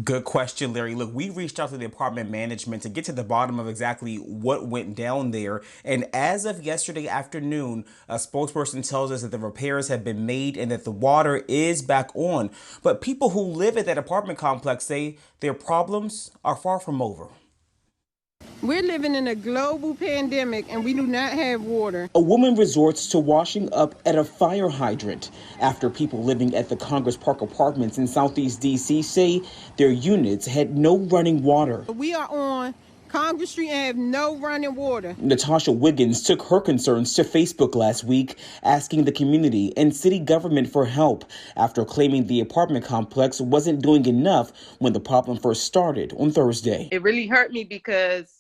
Good question, Larry. Look, we reached out to the apartment management to get to the bottom of exactly what went down there. And as of yesterday afternoon, a spokesperson tells us that the repairs have been made and that the water is back on. But people who live at that apartment complex say their problems are far from over. We're living in a global pandemic and we do not have water. A woman resorts to washing up at a fire hydrant after people living at the Congress Park Apartments in Southeast D.C. say their units had no running water. We are on Congress Street and have no running water. Natasha Wiggins took her concerns to Facebook last week, asking the community and city government for help after claiming the apartment complex wasn't doing enough when the problem first started on Thursday. It really hurt me because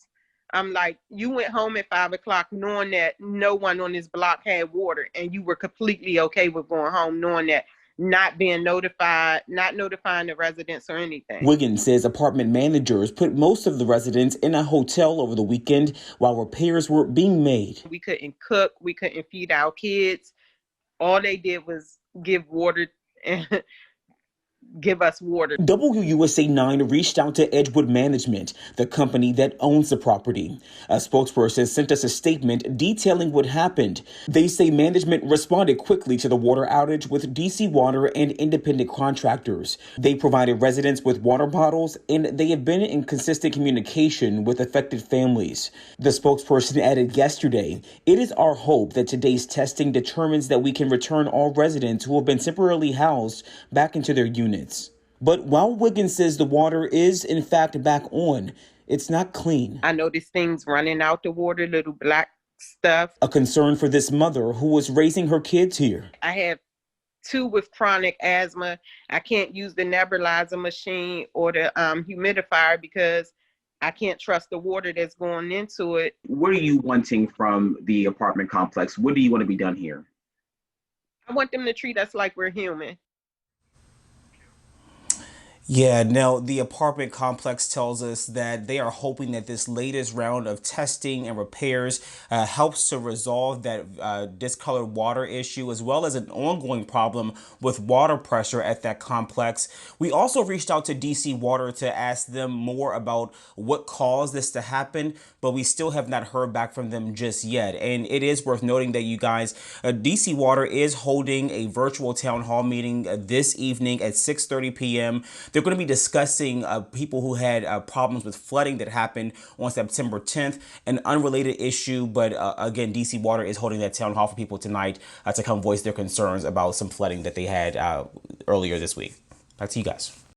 I'm like, you went home at 5 o'clock knowing that no one on this block had water, and you were completely okay with going home knowing that, not being notified, not notifying the residents or anything. Wiggins says apartment managers put most of the residents in a hotel over the weekend while repairs were being made. We couldn't cook, we couldn't feed our kids. All they did was give water and give us water. WUSA 9 reached out to Edgewood Management, the company that owns the property. A spokesperson sent us a statement detailing what happened. They say management responded quickly to the water outage with DC Water and independent contractors. They provided residents with water bottles, and they have been in consistent communication with affected families. The spokesperson added yesterday, "It is our hope that today's testing determines that we can return all residents who have been temporarily housed back into their units." But while Wiggins says the water is, in fact, back on, it's not clean. I noticed things running out the water, little black stuff. A concern for this mother who was raising her kids here. I have 2 with chronic asthma. I can't use the nebulizer machine or the humidifier because I can't trust the water that's going into it. What are you wanting from the apartment complex? What do you want to be done here? I want them to treat us like we're human. Yeah, now the apartment complex tells us that they are hoping that this latest round of testing and repairs helps to resolve that discolored water issue, as well as an ongoing problem with water pressure at that complex. We also reached out to DC Water to ask them more about what caused this to happen, but we still have not heard back from them just yet. And it is worth noting that, you guys, DC Water is holding a virtual town hall meeting this evening at 6:30 p.m. They're going to be discussing people who had problems with flooding that happened on September 10th, an unrelated issue. But again, DC Water is holding that town hall for people tonight to come voice their concerns about some flooding that they had earlier this week. Back to you guys.